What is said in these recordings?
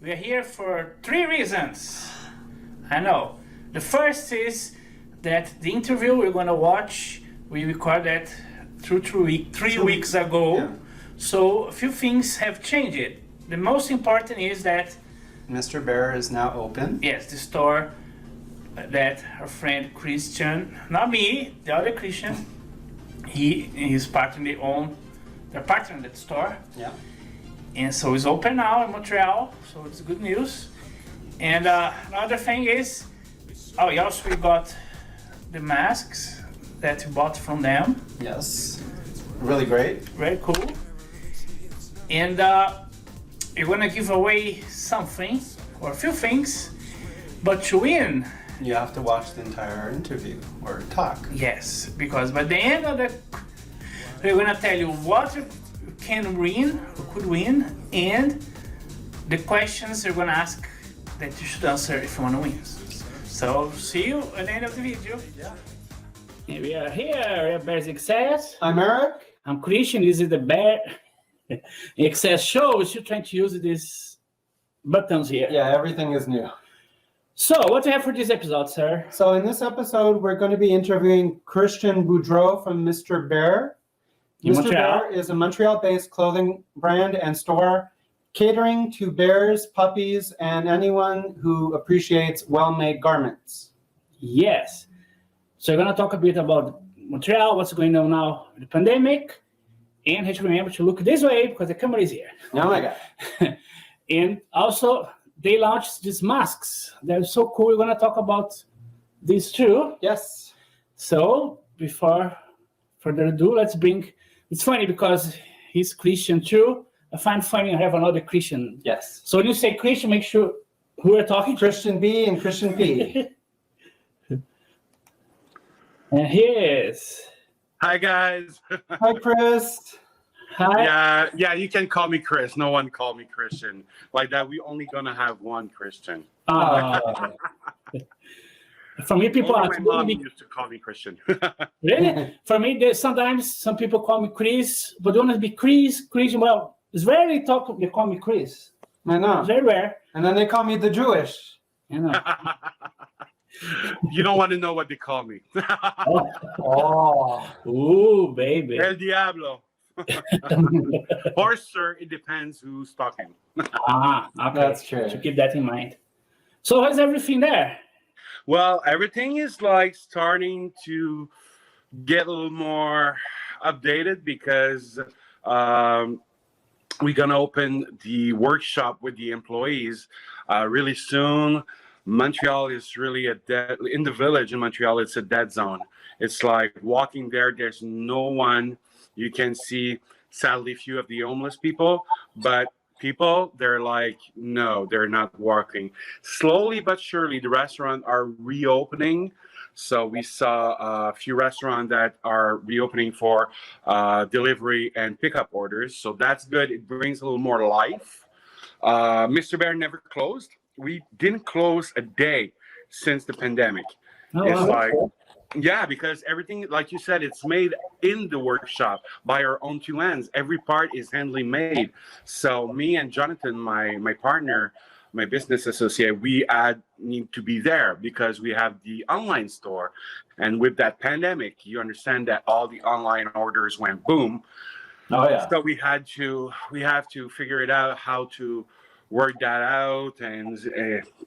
We are here for 3 reasons. I know. The first is that the interview we're going to watch, we recorded 3 weeks ago. Yeah. So a few things have changed. The most important is that, MISTR BEAR is now open. yes, the store that our friend Christian, not me, the other Christian, he and his partner, they're partner in that store. Yeah. And so it's open now in Montreal, so it's good news. And another thing is, we also got the masks that we bought from them. Yes. Really great. Very cool. And we're gonna give away something, or a few things, but to win, You have to watch the entire interview or talk. yes, because by the end of the, we're gonna tell you what you can win, or could win, and the questions we're gonna ask that you should answer if you wanna win. So see you at the end of the video. Yeah. And we are here at Bear Success. I'm Eric. I'm Christian. This is the Bear Access show. We're still trying to use these buttons here. Yeah, everything is new. So, what do you have for this episode, sir? So in this episode, we're going to be interviewing Christian Boudreau from MISTR BEAR. In MISTR Montreal? BEAR is a Montreal-based clothing brand and store catering to bears, puppies, and anyone who appreciates well-made garments. Yes. So, we're going to talk a bit about Montreal, what's going on now with the pandemic, and have to remember to look this way because the camera is here. Oh my God. And also, they launched these masks. They're so cool. We're going to talk about these too. Yes. So, before further ado, let's bring. It's funny because he's Christian too. I find funny I have another Christian. Yes. So when you say Christian, make sure who we're talking to. Christian B and Christian P. And here is. Hi guys. Hi, Chris. Hi. Yeah, you can call me Chris. No one call me Christian. Like that, we only gonna have one Christian. For me, people Only ask my mom me, used to call me Christian. really? For me, there's sometimes some people call me Chris, but they want to be Christian. Well, it's rarely they call me Chris. I know. It's very rare. And then they call me the Jewish. You know. You don't want to know what they call me. Oh. Ooh, baby. El Diablo. Or sir, it depends who's talking. Okay. That's true. To keep that in mind. So how's everything there? Well, everything is like starting to get a little more updated because we're gonna open the workshop with the employees really soon. Montreal is really in the village in Montreal, it's a dead zone. It's like walking there, there's no one. You can see, sadly, few of the homeless people, but people, they're like, no, they're not working. Slowly but surely, the restaurants are reopening. So we saw a few restaurants that are reopening for delivery and pickup orders. So that's good. It brings a little more life. MISTR BEAR never closed. We didn't close a day since the pandemic. Oh, It's wow. like, yeah, because everything, like you said, it's made in the workshop by our own 2 hands. Every part is handily made. So me and Jonathan, my partner, my business associate, we need to be there because we have the online store. And with that pandemic, you understand that all the online orders went boom. Oh, yeah. So we have to figure it out how to work that out and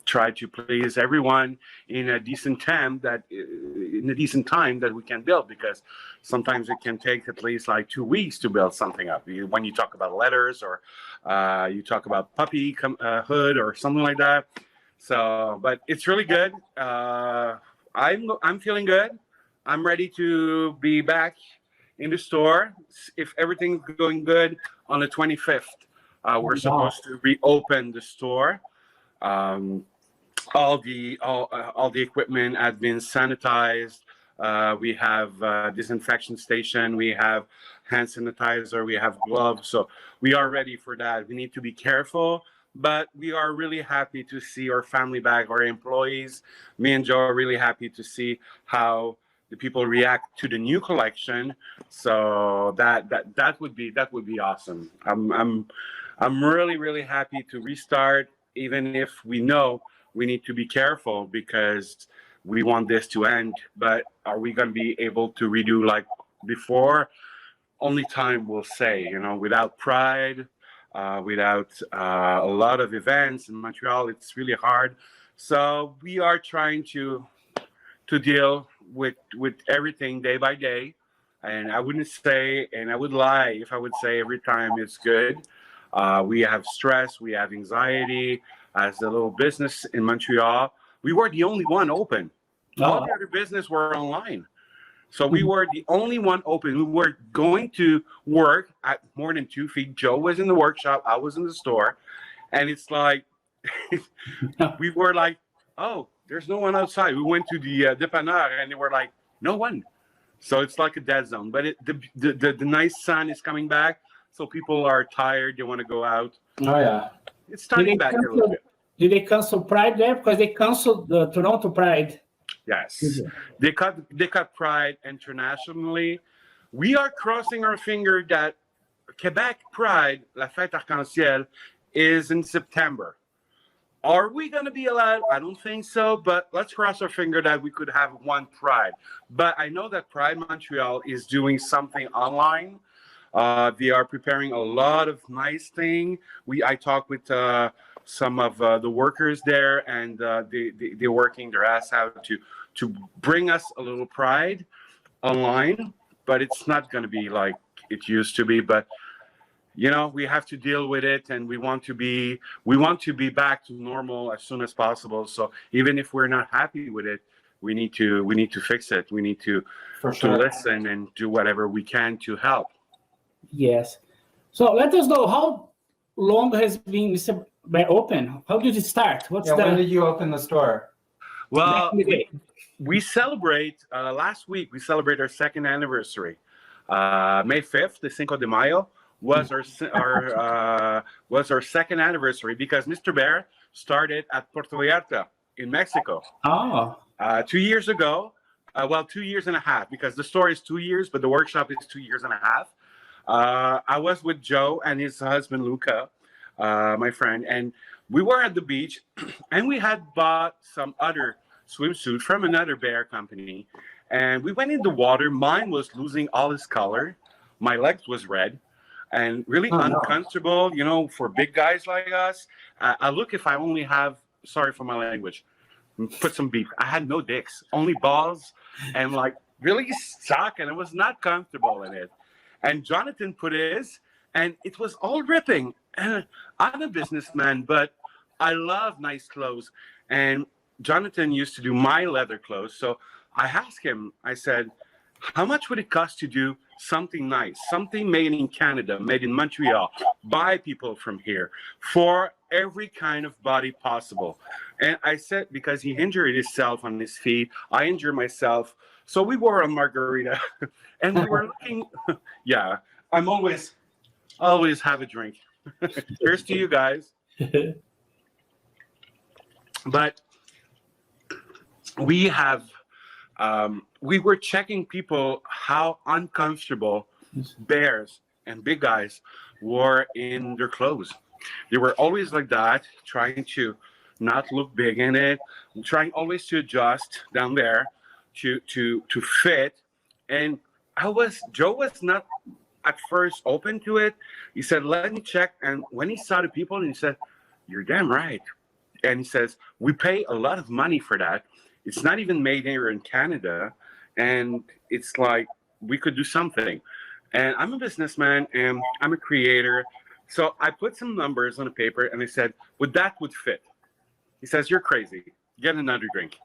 try to please everyone in a decent time that we can build, because sometimes it can take at least like 2 weeks to build something up. When you talk about letters or you talk about puppy hood or something like that. So, but it's really good. I'm feeling good. I'm ready to be back in the store. If everything's going good on the 25th. We're supposed to reopen the store. All the equipment has been sanitized. We have disinfection station. We have hand sanitizer. We have gloves. So we are ready for that. We need to be careful, but we are really happy to see our family back, our employees. Me and Joe are really happy to see how the people react to the new collection. So that would be awesome. I'm really happy to restart even if we know we need to be careful because we want this to end. But are we going to be able to redo like before? Only time will say, you know, without pride, without a lot of events in Montreal, it's really hard. So we are trying to deal with everything day by day. And I wouldn't say, and I would lie if I would say every time it's good. We have stress, we have anxiety. As a little business in Montreal, we were the only one open. All the other business were online. So we were the only one open. We were going to work at more than 2 feet. Joe was in the workshop. I was in the store. And it's like, we were like, oh, there's no one outside. We went to the dépanneur and they were like, no one. So it's like a dead zone. But the nice sun is coming back. So people are tired. They want to go out. Oh, yeah. It's starting back a little bit. Did they cancel Pride there? Because they canceled the Toronto Pride. Yes, they cut Pride internationally. We are crossing our finger that Quebec Pride, La Fête Arc-en-Ciel, is in September. Are we going to be allowed? I don't think so, but let's cross our finger that we could have one Pride. But I know that Pride Montreal is doing something online. They are preparing a lot of nice things. I talked with some of the workers there, and they're working their ass out to bring us a little Pride online, but it's not going to be like it used to be. But you know, we have to deal with it, and we want to be back to normal as soon as possible. So even if we're not happy with it, we need to fix it. We need to listen and do whatever we can to help. Yes. So let us know, how long has been MISTR BEAR open? How did it start? When did you open the store? Well, we celebrate last week. We celebrate our second anniversary. May 5th, the Cinco de Mayo, was our second anniversary because MISTR BEAR started at Puerto Vallarta in Mexico. Oh. 2 years ago. 2 years and a half, because the store is 2 years, but the workshop is 2 years and a half. I was with Joe and his husband Luca, my friend, and we were at the beach, and we had bought some other swimsuit from another bear company, and we went in the water. Mine was losing all its color, my legs was red, and really uncomfortable. You know, for big guys like us. I look, if I only have, sorry for my language, put some beef. I had no dicks, only balls, and like really stuck, and I was not comfortable in it. And Jonathan put his, and it was all ripping. And I'm a businessman, but I love nice clothes. And Jonathan used to do my leather clothes. So I asked him, I said, how much would it cost to do something nice, something made in Canada, made in Montreal, by people from here, for every kind of body possible? And I said, because he injured himself on his feet, I injured myself. So we wore a margarita, and we were looking. Yeah, I'm always have a drink. Cheers to you guys. But we have, we were checking people how uncomfortable bears and big guys were in their clothes. They were always like that, trying to not look big in it, trying always to adjust down there to fit. And Joe was not at first open to it. He said, let me check. And when he saw the people, and he said, you're damn right. And he says, we pay a lot of money for that. It's not even made here in Canada. And it's like, we could do something. And I'm a businessman, and I'm a creator. So I put some numbers on a paper, and I said, that would fit. He says, you're crazy. Get another drink.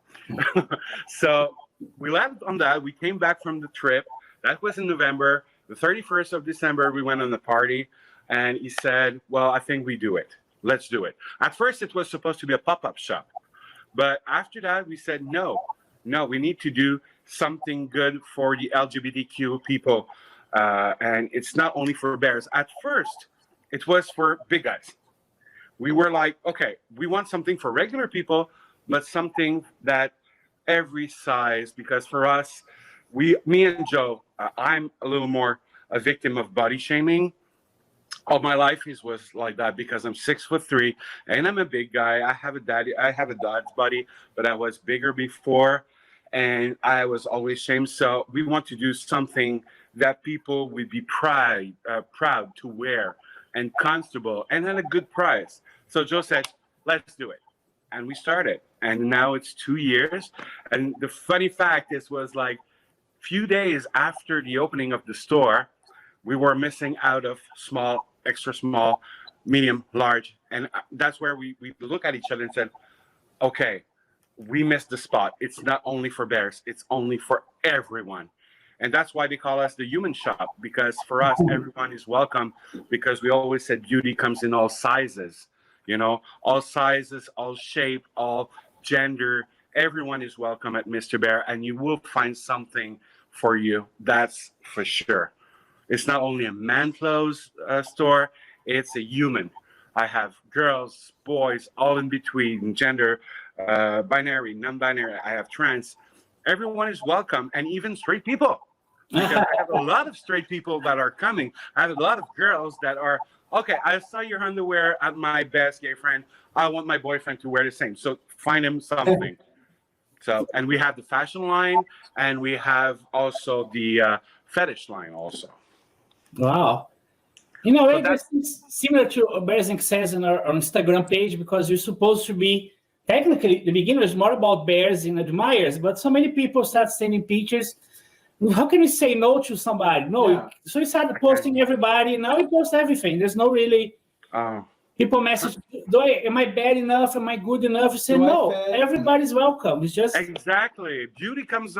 So we left on that. We came back from the trip. That was in November. The 31st of December, we went on the party, and he said, well, I think we do it. Let's do it. At first, it was supposed to be a pop-up shop. But after that, we said, no, we need to do something good for the LGBTQ people. And it's not only for bears. At first, it was for big guys. We were like, okay, we want something for regular people, but something that every size, because for us, me and Joe, I'm a little more a victim of body shaming. all my life it was like that because I'm 6'3" and I'm a big guy. I have a dad's body, but I was bigger before, and I was always ashamed. So we want to do something that people would be proud to wear and comfortable and at a good price. So Joe said, "Let's do it," and we started. And now it's 2 years. And the funny fact is, was like few days after the opening of the store, we were missing out of small, extra small, medium, large. And that's where we look at each other and said, okay, we missed the spot. It's not only for bears, it's only for everyone. And that's why they call us the human shop, because for us, everyone is welcome, because we always said beauty comes in all sizes, you know, all sizes, all shape, all gender. Everyone is welcome at Mr. Bear, and you will find something for you. That's for sure. It's not only a man clothes store, it's a human. I have girls, boys, all in between, gender, binary, non-binary. I have trans. Everyone is welcome, and even straight people. Because I have a lot of straight people that are coming. I have a lot of girls that are, okay, I saw your underwear at my best gay friend. I want my boyfriend to wear the same. So find him something. So, and we have the fashion line, and we have also the fetish line also. Wow. In a way, So that's similar to Bearsink says on our Instagram page, because you're supposed to be, technically, the beginning was more about bears and admirers, but so many people start sending pictures. How can you say no to somebody? No, Yeah. so you started posting everybody. Now you post everything. There's no really people message. Am I bad enough? Am I good enough? You say no. Everybody's welcome. It's just exactly. Beauty comes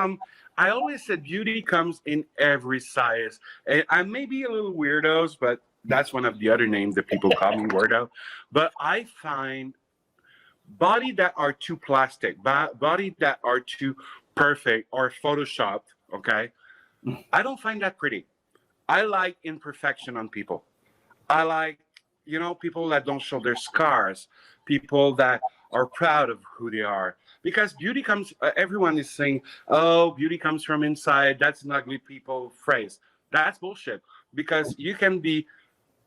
I always said beauty comes in every size. And I may be a little weirdos, but that's one of the other names that people call me weirdo. But I find body that are too plastic, body that are too perfect or photoshopped. Okay, I don't find that pretty. I like imperfection on people. I like, you know, people that don't show their scars, people that are proud of who they are. Because beauty comes, everyone is saying, oh, beauty comes from inside. That's an ugly people phrase. That's bullshit. Because you can be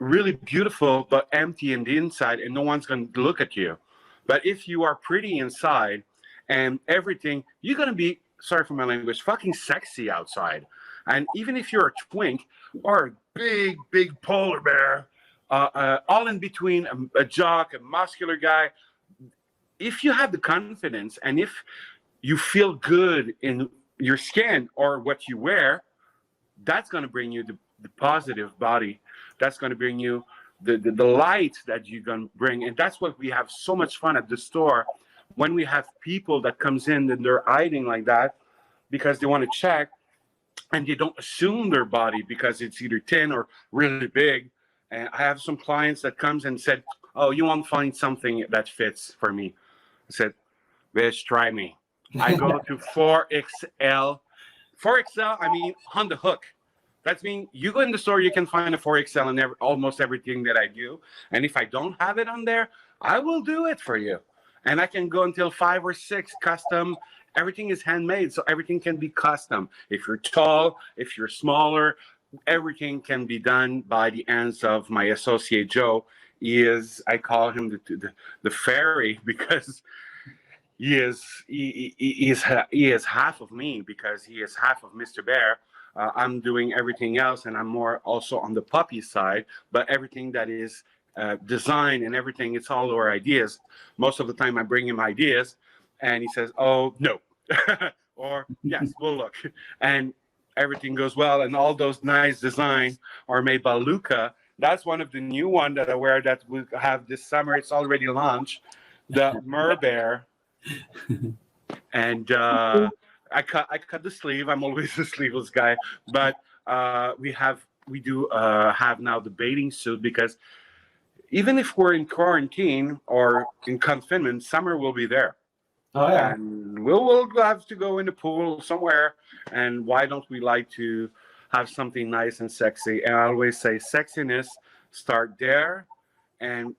really beautiful but empty in the inside, and no one's going to look at you. But if you are pretty inside and everything, you're going to be, sorry for my language, fucking sexy outside. And even if you're a twink or a big, big polar bear, all in between, a jock, a muscular guy, if you have the confidence and if you feel good in your skin or what you wear, that's going to bring you the positive body. That's going to bring you the light that you're going to bring. And that's what we have so much fun at the store. When we have people that comes in and they're hiding like that because they want to check, and they don't assume their body because it's either thin or really big. And I have some clients that comes and said, oh, you won't find something that fits for me. I said, bitch, try me. I go to 4XL. 4XL, I mean, on the hook. That means you go in the store, you can find a 4XL in almost everything that I do. And if I don't have it on there, I will do it for you. And I can go until 5 or 6 custom. Everything is handmade, so everything can be custom. If you're tall, if you're smaller, everything can be done by the hands of my associate Joe. He is, I call him the fairy, because he is half of me, because he is half of Mr. Bear. I'm doing everything else, and I'm more also on the puppy side, but everything that is design and everything, it's all our ideas. Most of the time I bring him ideas and he says, oh, no. Or yes, we'll look. And everything goes well. And all those nice designs are made by Luca. That's one of the new one that I wear that we have this summer. It's already launched. The MISTR BEAR. And I cut the sleeve. I'm always a sleeveless guy. But we do have now the bathing suit, because even if we're in quarantine or in confinement, summer will be there. Oh, yeah. And we'll have to go in the pool somewhere. And why don't we like to have something nice and sexy? And I always say sexiness start there. And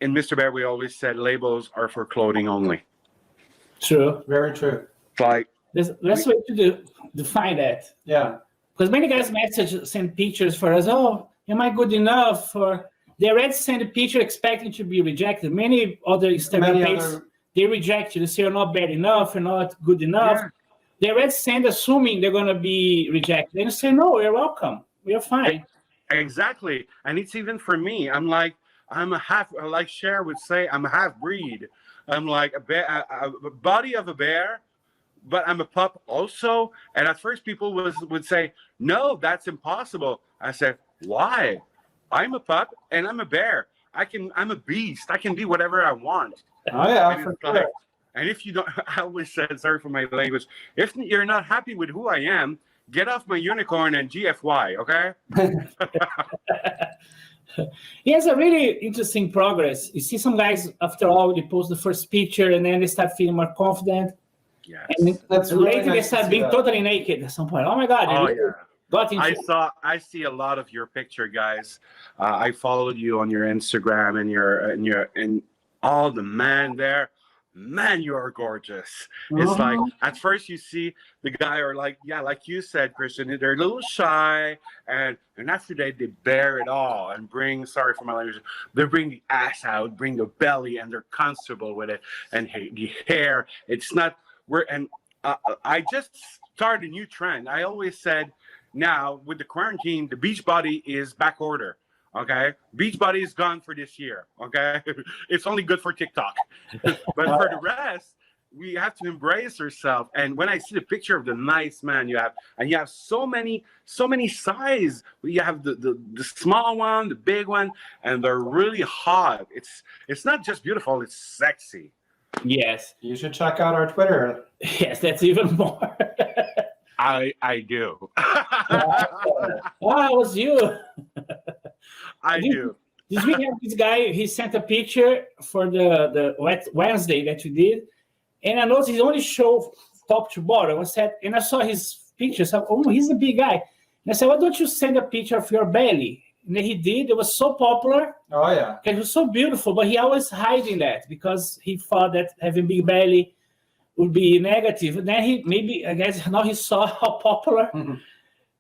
in Mr. Bear, we always said labels are for clothing only. true. Very true. It's like, Let's way to define that. Yeah. Because many guys send pictures for us. Oh, am I good enough? Or they already send a picture expecting to be rejected. Many other Instagram pages, they reject you. They say you're not bad enough, you're not good enough. Yeah. They already send assuming they're going to be rejected. And you say, no, you're welcome. We're fine. Exactly. And it's even for me. I'm like Cher would say, I'm a half breed. I'm like a body of a bear, but I'm a pup also. And at first people would say, no, that's impossible. I said, why? I'm a pup and I'm a bear. I'm a beast. I can be whatever I want. Oh yeah, And for it's sure. like, and if you don't, I always said, sorry for my language, if you're not happy with who I am, get off my unicorn and GFY, okay? He has a really interesting progress. You see some guys, after all, they post the first picture and then they start feeling more confident. Yes. And That's really later they nice to start see being that. totally naked at some point. Oh my God. Oh, they really yeah. got into I see a lot of your picture, guys. I followed you on your Instagram and all the man there. Man, you are gorgeous. It's like at first you see the guy are like, yeah, like you said, Christian, they're a little shy, and after that they bear it all and bring, sorry for my language, they bring the ass out, bring the belly, and they're comfortable with it, and the hair. It's not I just started a new trend. I always said, now with the quarantine, the beach body is back order. Okay, beach body is gone for this year. Okay, it's only good for TikTok, but for the rest, we have to embrace ourselves. And when I see the picture of the nice man you have, and you have so many size, you have the small one, the big one, and they're really hot. It's not just beautiful; it's sexy. Yes. You should check out our Twitter. Yes, that's even more. I do. Oh, it was you. I do. This week, this guy, he sent a picture for the Wednesday that we did, and I noticed he only showed top to bottom. And I saw his picture. So, oh, he's a big guy. And I said, why don't you send a picture of your belly? And then he did. It was so popular. Oh yeah. It was so beautiful, but he always hiding that because he thought that having big belly would be negative. And then I guess now he saw how popular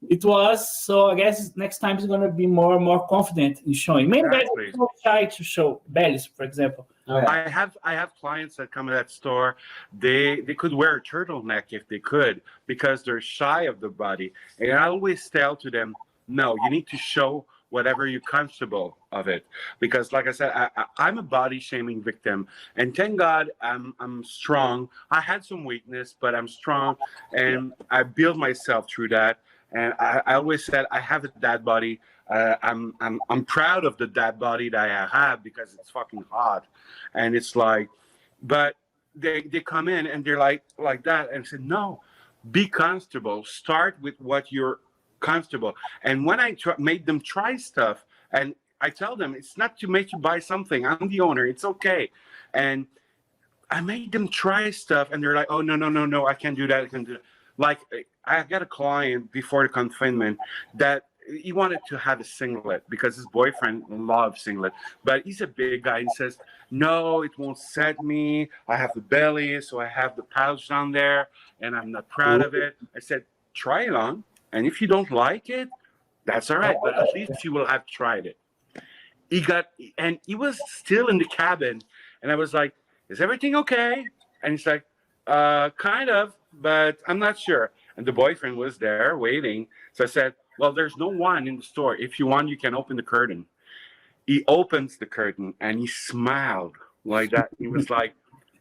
it was. So I guess next time he's going to be more confident in showing. Many guys are so shy to show bellies, for example. Oh, yeah. I have clients that come to that store. They could wear a turtleneck if they could because they're shy of the body. And I always tell to them, no, you need to show whatever you're comfortable of it, because like I said, I'm a body shaming victim, and thank God I'm strong. I had some weakness, but I'm strong, and I build myself through that. And I always said I have a dad body. I'm proud of the dad body that I have because it's fucking hot, and it's like, but they come in and they're like that, and said no, be comfortable. Start with what you're comfortable. And when I made them try stuff, and I tell them it's not to make you buy something, I'm the owner, it's okay, and I made them try stuff, and they're like, oh no, I can't do that, I can't do that. Like I got a client before the confinement that he wanted to have a singlet because his boyfriend loves singlet, but he's a big guy. He says, no, it won't set me, I have the belly, so I have the pouch down there and I'm not proud of it. I said, try it on. And if you don't like it, that's all right. But at least you will have tried it. He was still in the cabin. And I was like, is everything okay? And he's like, kind of, but I'm not sure. And the boyfriend was there waiting. So I said, well, there's no one in the store. If you want, you can open the curtain. He opens the curtain and he smiled like that. He was like,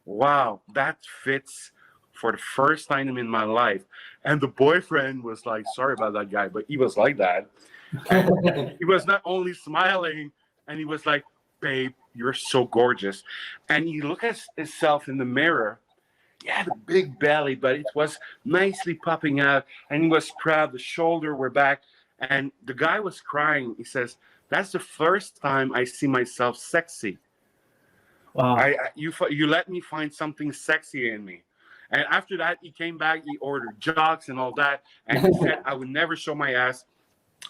wow, that fits for the first time in my life. And the boyfriend was like, sorry about that guy, but he was like that. And he was not only smiling, and he was like, babe, you're so gorgeous. And he looked at himself in the mirror. He had a big belly, but it was nicely popping out, and he was proud. The shoulders were back, and the guy was crying. He says, that's the first time I see myself sexy. Wow. You let me find something sexy in me. And after that, he came back, he ordered jogs and all that. And he said, I would never show my ass.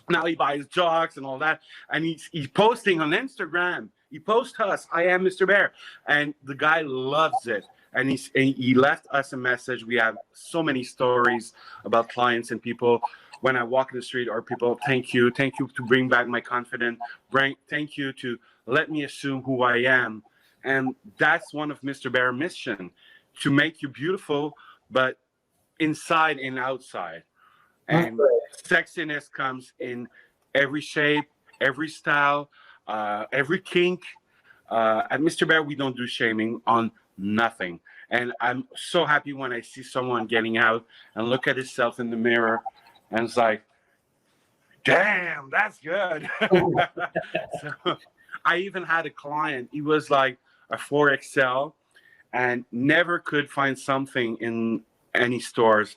Now he buys jogs and all that. And he's posting on Instagram. He posts us, I am Mr. Bear. And the guy loves it. And he left us a message. We have so many stories about clients and people when I walk in the street, or people, thank you to bring back my confidence, thank you to let me assume who I am. And that's one of Mr. Bear's mission, to make you beautiful, but inside and outside. And sexiness comes in every shape, every style, every kink. At Mr. Bear, we don't do shaming on nothing. And I'm so happy when I see someone getting out and look at himself in the mirror and it's like, damn, that's good. So, I even had a client, he was like a 4XL and never could find something in any stores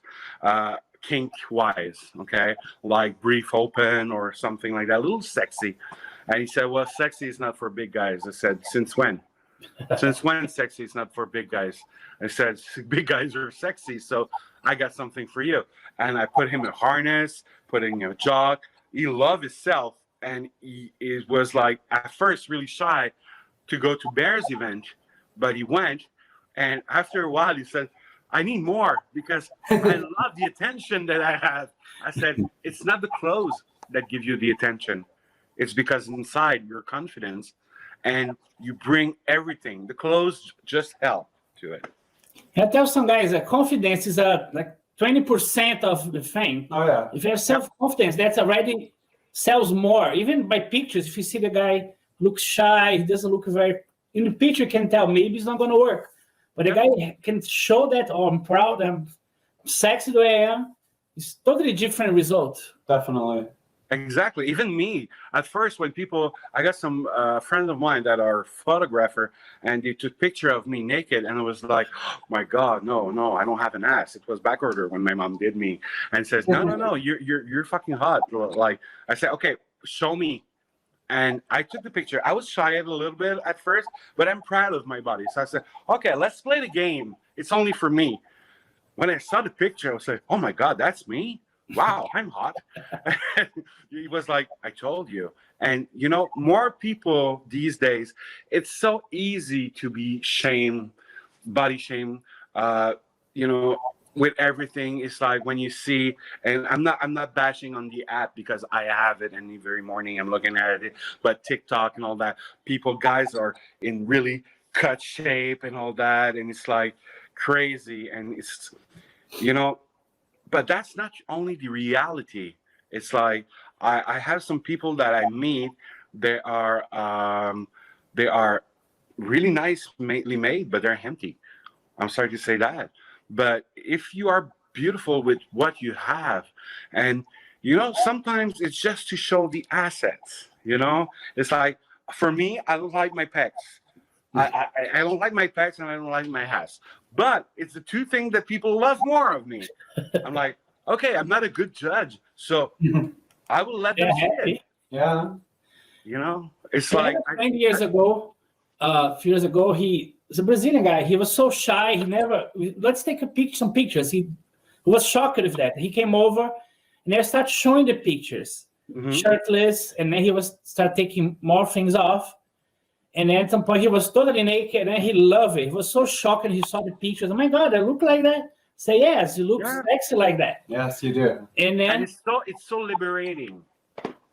kink wise, okay, like brief open or something like that, a little sexy. And he said, well, sexy is not for big guys. I said, since when? Since when sexy is not for big guys? I said, big guys are sexy, so I got something for you. And I put him in a harness, put him in a jock. He loved himself, and he was like at first really shy to go to Bear's event, but he went, and after a while he said, I need more because I love the attention that I have. I said, it's not the clothes that give you the attention. It's because inside your confidence, and you bring everything. The clothes just help to it. I tell some guys that confidence is like 20% of the thing. Oh yeah. If you have self-confidence, that's already sells more. Even by pictures, if you see the guy looks shy, he doesn't look very, in the picture you can tell maybe it's not going to work. But the guy can show that, oh, I'm proud, I'm sexy the way I am. It's totally different result. Definitely. Exactly. Even me, at first, when people, I got some friends of mine that are photographer, and they took picture of me naked, and it was like, oh my God, no, I don't have an ass. It was back order when my mom did me, and says, no, you're fucking hot. Like I said, okay, show me. And I took the picture. I was shy a little bit at first, but I'm proud of my body. So I said, okay, let's play the game. It's only for me. When I saw the picture, I was like, oh my God, that's me? Wow, I'm hot. He was like, I told you. And, you know, more people these days, it's so easy to be body shame, you know, with everything. It's like when you see, and I'm not bashing on the app because I have it, and every morning I'm looking at it, but TikTok and all that, guys are in really cut shape and all that, and it's like crazy, and it's, you know, but that's not only the reality. It's like I have some people that I meet, they are really nicely made, but they're empty. I'm sorry to say that. But if you are beautiful with what you have, and, you know, sometimes it's just to show the assets, you know, it's like, for me, I don't like my pecs. I don't like my pecs, and I don't like my ass. But it's the two things that people love more of me. I'm like, okay, I'm not a good judge, so I will let them see it. Yeah. You know, it's like 20 years ago, a few years ago, he's a Brazilian guy. He was so shy. He never. Let's take some pictures. He was shocked with that. He came over, and I started showing the pictures, shirtless, and then he was start taking more things off. And then at some point, he was totally naked, and he loved it. He was so shocked when he saw the pictures. Oh my God, I look like that. Say yes, you look sexy like that. Yes, you do. And then it's so liberating.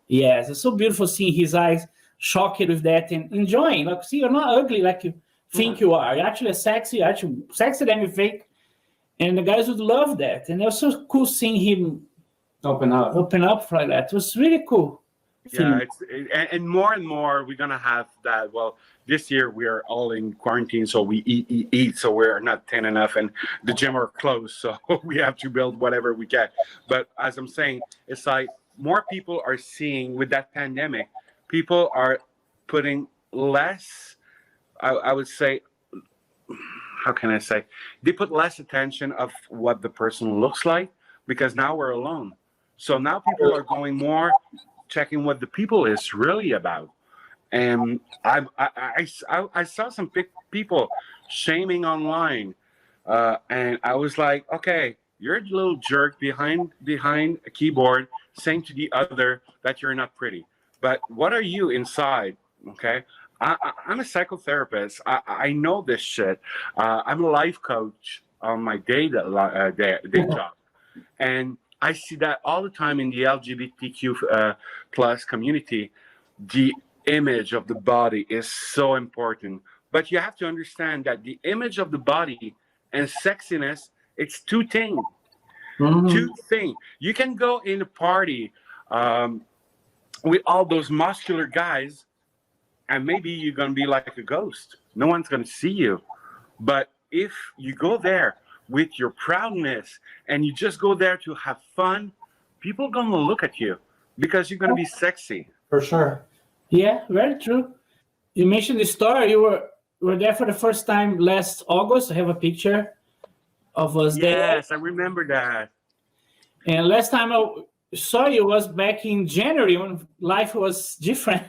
Yes, it's so beautiful seeing his eyes shocked with that and enjoying. Like, see, you're not ugly like you think you are. You're actually sexy, sexier than you think. And the guys would love that. And it was so cool seeing him open up for that. It was really cool. Yeah, and more we're gonna have that. Well, this year we are all in quarantine, so we eat, so we're not thin enough, and the gym are closed, so we have to build whatever we get. But as I'm saying, it's like more people are seeing with that pandemic, people are putting less, I would say, how can I say, they put less attention of what the person looks like, because now we're alone. So now people are going more checking what the people is really about. And I saw some people shaming online, and I was like, okay, you're a little jerk behind a keyboard saying to the other that you're not pretty, but what are you inside? Okay, I'm a psychotherapist. I know this shit. I'm a life coach on my day job, and I see that all the time in the LGBTQ plus community. The image of the body is so important, but you have to understand that the image of the body and sexiness, it's two things. Two things. You can go in a party with all those muscular guys, and maybe you're gonna be like a ghost. No one's gonna see you. But if you go there with your proudness and you just go there to have fun, people are gonna look at you because you're gonna be sexy. For sure. Yeah, very true. You mentioned the store. You were there for the first time last August. I have a picture of us there. Yes, I remember that. And last time I saw you was back in January when life was different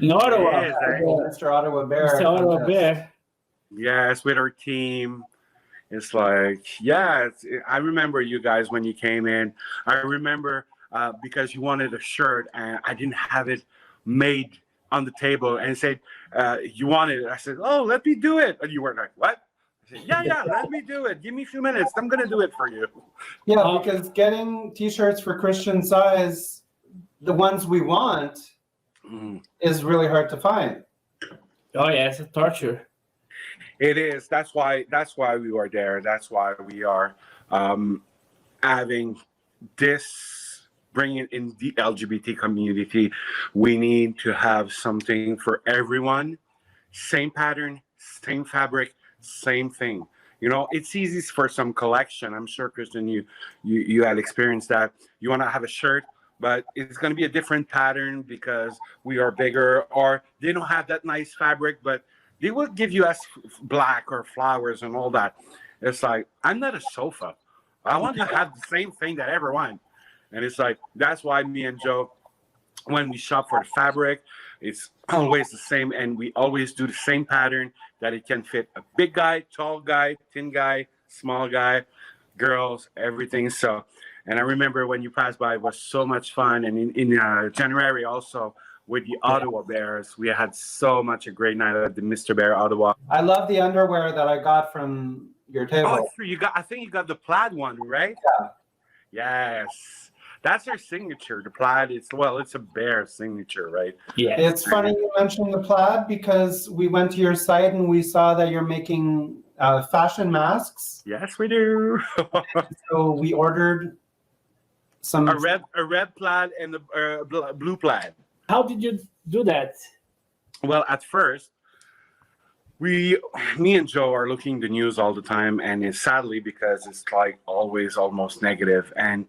in Ottawa. Yes, Mr. Ottawa Bear. Mr. Ottawa contest. Bear. Yes, with our team. It's like, yeah, I remember you guys when you came in. I remember because you wanted a shirt and I didn't have it made on the table and said, you wanted it. I said, oh, let me do it. And you were like, what? I said, yeah, let me do it. Give me a few minutes. I'm going to do it for you. Yeah, because getting t-shirts for Christian size, the ones we want, is really hard to find. Oh yeah, it's a torture. It is. That's why we are there. That's why we are having this, bringing in the LGBT community. We need to have something for everyone. Same pattern, same fabric, same thing. You know, it's easy for some collection. I'm sure, Christian, you had experienced that. You want to have a shirt, but it's going to be a different pattern because we are bigger, or they don't have that nice fabric, but they will give you as black or flowers and all that. It's like, I'm not a sofa. I want to have the same thing that everyone. And it's like, that's why me and Joe, when we shop for the fabric, it's always the same. And we always do the same pattern that it can fit a big guy, tall guy, thin guy, small guy, girls, everything. So, and I remember when you passed by, it was so much fun. And in January also, with the Ottawa Bears, we had so much a great night at the MISTR BEAR Ottawa. I love the underwear that I got from your table. Oh, true. I think you got the plaid one, right? Yeah. Yes. That's our signature. The plaid, it's a bear signature, right? Yeah. It's funny you mentioned the plaid because we went to your site and we saw that you're making fashion masks. Yes, we do. So we ordered some. a red plaid and a blue plaid. How did you do that? Well, at first, me and Joe are looking the news all the time, and it's sadly because it's like always almost negative. And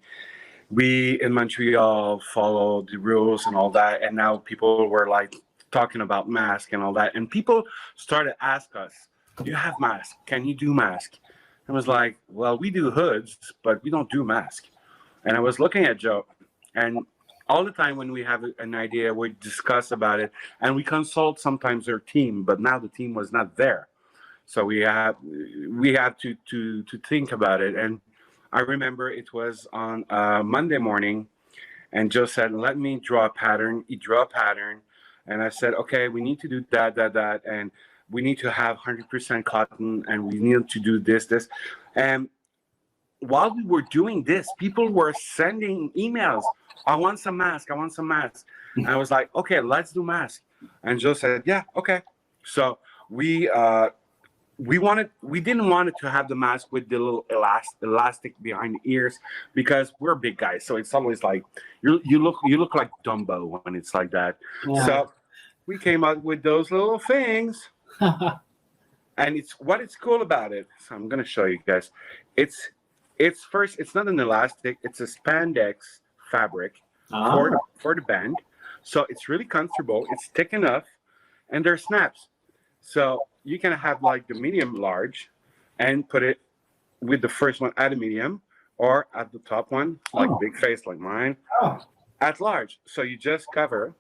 we in Montreal follow the rules and all that, and now people were like talking about masks and all that, and people started to ask us, "Do you have masks? Can you do mask?" I was like, "Well, we do hoods, but we don't do mask." And I was looking at Joe, and all the time when we have an idea, we discuss about it, and we consult sometimes their team. But now the team was not there, so we had to think about it. And I remember it was on Monday morning, and Joe said, "Let me draw a pattern." He drew a pattern, and I said, "Okay, we need to do that, and we need to have 100% cotton, and we need to do this." And while we were doing this, people were sending emails. I want some mask. I want some masks. And I was like, okay, let's do mask. And Joe said, yeah, okay. So we didn't want it to have the mask with the little elastic behind the ears because we're big guys. So it's always like you look like Dumbo when it's like that. Yeah. So we came up with those little things. And it's cool about it. So I'm gonna show you guys. It's not an elastic, it's a spandex fabric for the band. So it's really comfortable, it's thick enough, and there's snaps. So you can have like the medium large and put it with the first one at a medium, or at the top one, like big face like mine, at large. So you just cover.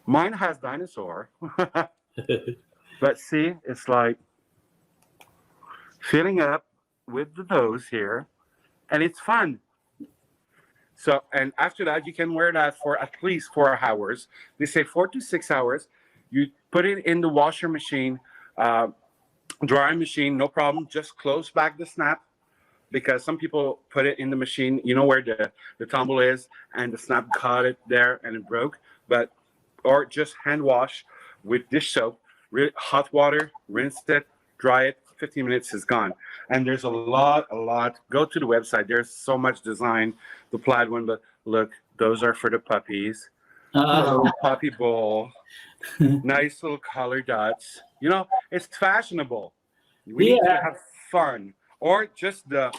Mine has dinosaur. But see, it's like filling up with the nose here, and it's fun. So, and after that, you can wear that for at least 4 hours. They say 4 to 6 hours. You put it in the washer machine, drying machine, no problem. Just close back the snap. because some people put it in the machine, you know where the tumble is, and the snap caught it there and it broke. But or just hand wash with dish soap, really hot water, rinse it, dry it. 15 minutes is gone. And there's a lot. Go to the website. There's so much design. The plaid one, but look, those are for the puppies. Little puppy bowl, nice little color dots. You know, it's fashionable. We need to have fun, or just the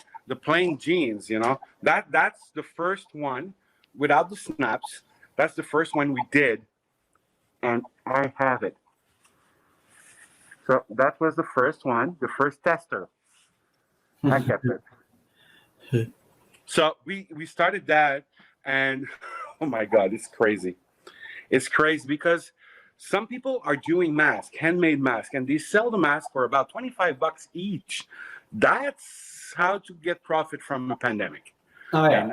plain jeans. You know, that's the first one without the snaps. That's the first one we did, and I have it. So that was the first one, the first tester. I kept it. So we started that, and oh my God, it's crazy. It's crazy because some people are doing masks, handmade masks, and they sell the mask for about $25 each. That's how to get profit from a pandemic. Oh yeah.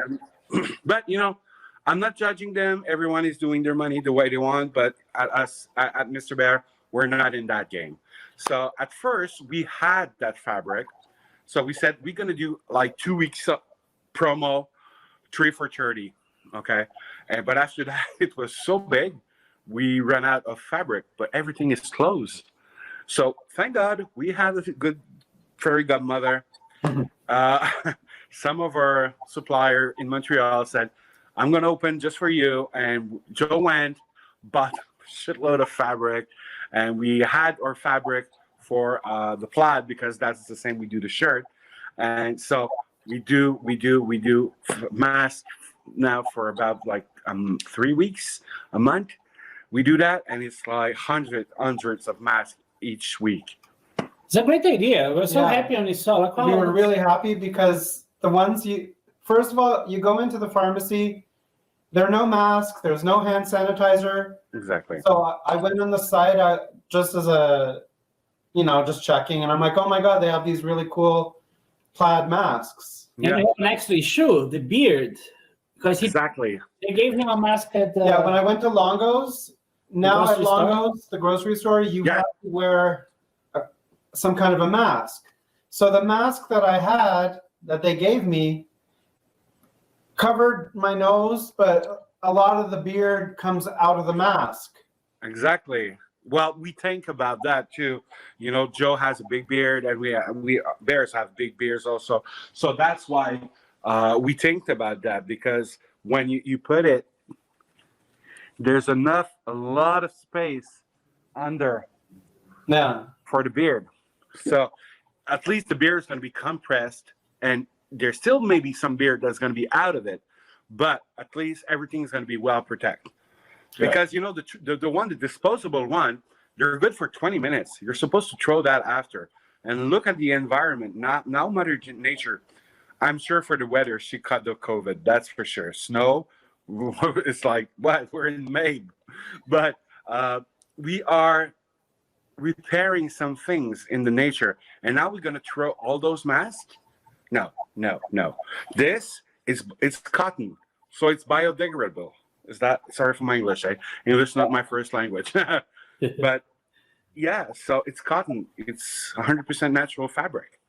But you know, I'm not judging them. Everyone is doing their money the way they want, but at MISTR BEAR, we're not in that game. So at first we had that fabric. So we said we're gonna do like 2 weeks promo, 3 for 30. Okay. But after that, it was so big, we ran out of fabric, but everything is closed. So thank God we had a good fairy godmother. Some of our supplier in Montreal said, I'm going to open just for you. And Joe went, bought a shitload of fabric, and we had our fabric for the plaid, because that's the same we do the shirt. And so we do masks now for about like 3 weeks, a month. We do that, and it's like hundreds of masks each week. It's a great idea. We're so happy on this. We were really happy because the ones first of all, you go into the pharmacy, there are no masks, there's no hand sanitizer. Exactly. So I went on the site just as a, just checking, and I'm like, oh my God, they have these really cool plaid masks. And they have an actual issue, the beard. Because they gave him a mask at when I went to Longo's, now at Longo's, the grocery store, you have to wear some kind of a mask. So the mask that I had, that they gave me, covered my nose, but a lot of the beard comes out of the mask. Exactly. Well, we think about that too. You know, Joe has a big beard, and we bears have big beards also. So that's why we think about that, because when you put it, there's a lot of space under for the beard. So at least the beard is going to be compressed, and there's still maybe some beard that's going to be out of it, but at least everything is going to be well protected. Because, you know, the disposable one, they're good for 20 minutes. You're supposed to throw that after. And look at the environment. Now Mother Nature, I'm sure for the weather, she cut the COVID. That's for sure. Snow, it's like, what? We're in May. But we are repairing some things in the nature. And now we're going to throw all those masks? No. It's cotton. So it's biodegradable. Sorry for my English. English is not my first language. But yeah, so it's cotton. It's 100% natural fabric.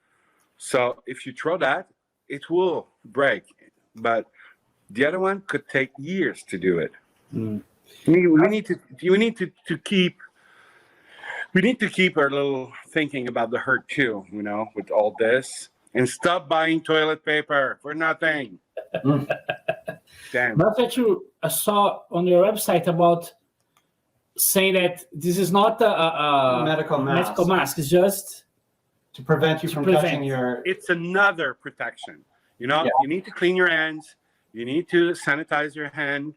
So if you throw that, it will break. But the other one could take years to do it. We need to keep our little thinking about the hurt too, you know, with all this, and stop buying toilet paper for nothing. Damn. That's what I saw on your website about saying that this is not a medical mask. It's just to prevent you from touching your... It's another protection. You know, you need to clean your hands. You need to sanitize your hand.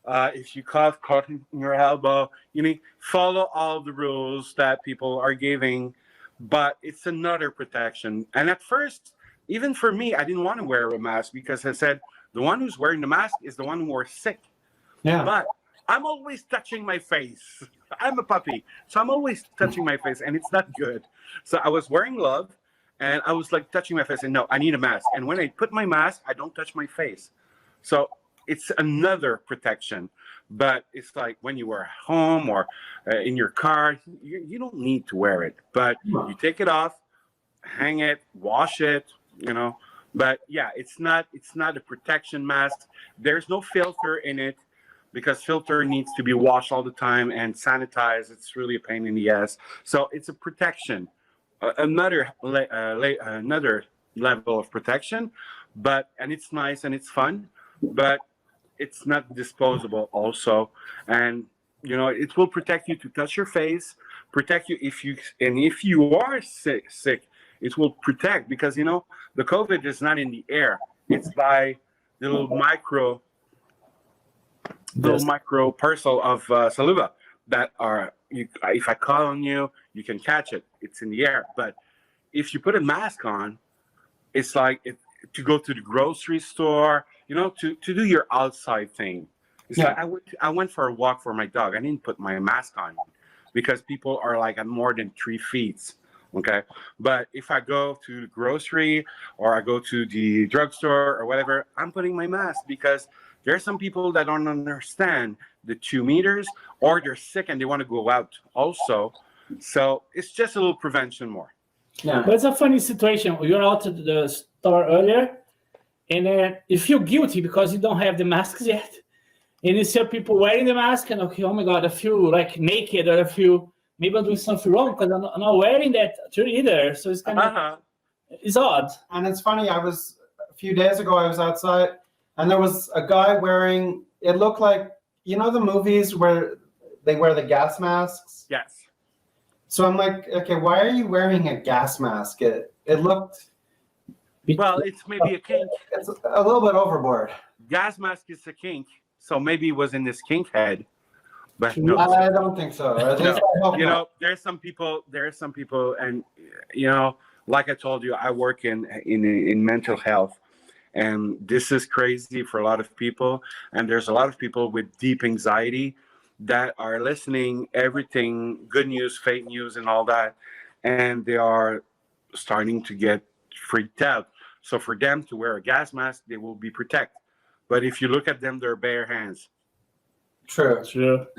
If you cough in your elbow, you need follow all the rules that people are giving. But it's another protection. And at first, even for me, I didn't want to wear a mask because I said, the one who's wearing the mask is the one who was sick. Yeah. But I'm always touching my face. I'm a puppy, so I'm always touching my face, and it's not good. So I was wearing gloves, and I was like touching my face, and no, I need a mask. And when I put my mask, I don't touch my face. So it's another protection. But it's like when you are at home or in your car, you don't need to wear it. But you take it off, hang it, wash it, you know, But yeah, it's not a protection mask. There's no filter in it because filter needs to be washed all the time and sanitized. It's really a pain in the ass. So it's a protection, another level of protection, and it's nice and it's fun, but it's not disposable also. And it will protect you to touch your face, protect you if you are sick, it will protect, because the COVID is not in the air. It's by the little micro parcel of saliva that if I call on you, you can catch it. It's in the air. But if you put a mask on, it's like to go to the grocery store, to do your outside thing. It's like I went for a walk for my dog. I didn't put my mask on because people are like at more than 3 feet. Okay. But if I go to the grocery or I go to the drugstore or whatever, I'm putting my mask, because there are some people that don't understand the 2 meters, or they're sick and they want to go out also. So it's just a little prevention more. Yeah. But it's a funny situation. You're out at the store earlier, and you feel guilty because you don't have the masks yet. And you see people wearing the mask, and okay, oh my God, I feel like naked, or I feel maybe I'm doing something wrong because I'm not wearing that either. So it's kind of it's odd. And it's funny. A few days ago, I was outside, and there was a guy wearing. It looked like the movies where they wear the gas masks. Yes. So I'm like, okay, why are you wearing a gas mask? It looked. Well, it's maybe a kink. It's a little bit overboard. Gas mask is a kink, so maybe it was in his kink head. But no, I don't think so. No. There's some people, and like I told you, I work in mental health, and this is crazy for a lot of people. And there's a lot of people with deep anxiety that are listening everything, good news, fake news, and all that, and they are starting to get freaked out. So for them to wear a gas mask, they will be protected. But if you look at them, they're bare hands. True.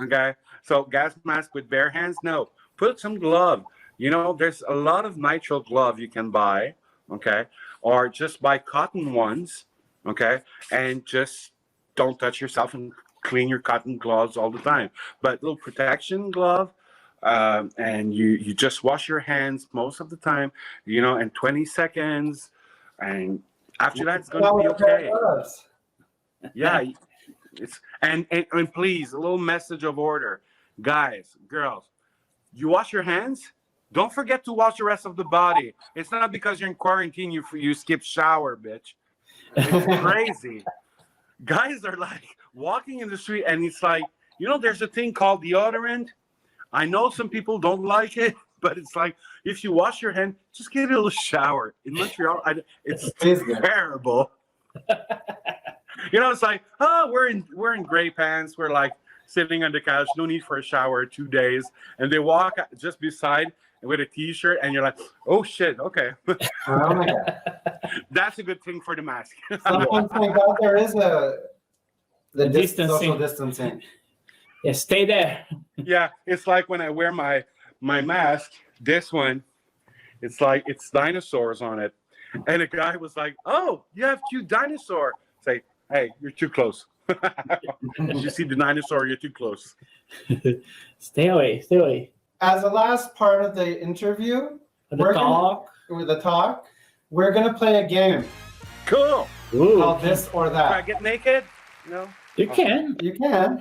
Okay, so gas mask with bare hands, no. Put some glove. There's a lot of nitrile glove you can buy, okay, or just buy cotton ones, okay, and just don't touch yourself and clean your cotton gloves all the time. But little protection glove, and you just wash your hands most of the time, in 20 seconds, and after that it's gonna be okay. Yeah. And please, a little message of order, guys, girls, you wash your hands, don't forget to wash the rest of the body. It's not because you're in quarantine you skip shower, bitch. It's crazy. Guys are like walking in the street, and it's like, there's a thing called deodorant. I know some people don't like it, but it's like, if you wash your hand, just get a little shower. In Montreal, it's terrible. It's like, we're in gray pants. We're like sitting on the couch. No need for a shower. 2 days, and they walk just beside with a t-shirt, and you're like, oh shit, okay. Oh my God. That's a good thing for the mask. Sometimes, thank God, there is the distancing. social distancing. Yeah, stay there. Yeah, it's like when I wear my mask. This one, it's like it's dinosaurs on it, and a guy was like, "Oh, you have cute dinosaur." Say, hey, you're too close. You see the dinosaur, you're too close. Stay away. As a last part of the interview, we're going to play a game. Cool. Called This or That. Can I get naked? No. You can. You can.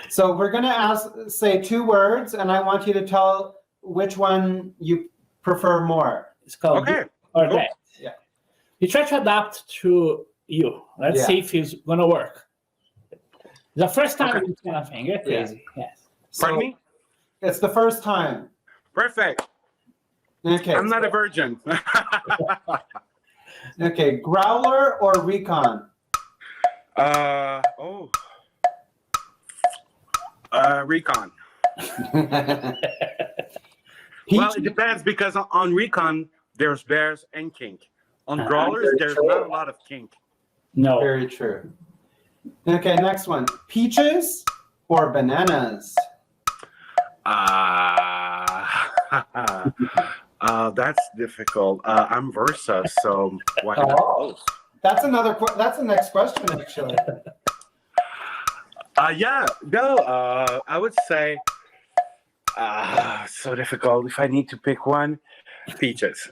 So we're going to say 2 words, and I want you to tell which one you prefer more. It's called Okay. Or Cool. That. Yeah. You try to adapt to you. Let's see if it's gonna work. The first time Okay. this kind of thing. You're crazy. Yes. Pardon me? It's the first time. Perfect. Okay. I'm not a virgin. Okay. Growler or Recon? Recon. Well, it depends, because on Recon there's bears and kink. On growlers, there's not a lot of kink. No. Very true. Okay, next one. Peaches or bananas? That's difficult. I'm Versa, so why not both? That's that's the next question, actually. Yeah, no, I would say, so difficult. If I need to pick one, peaches.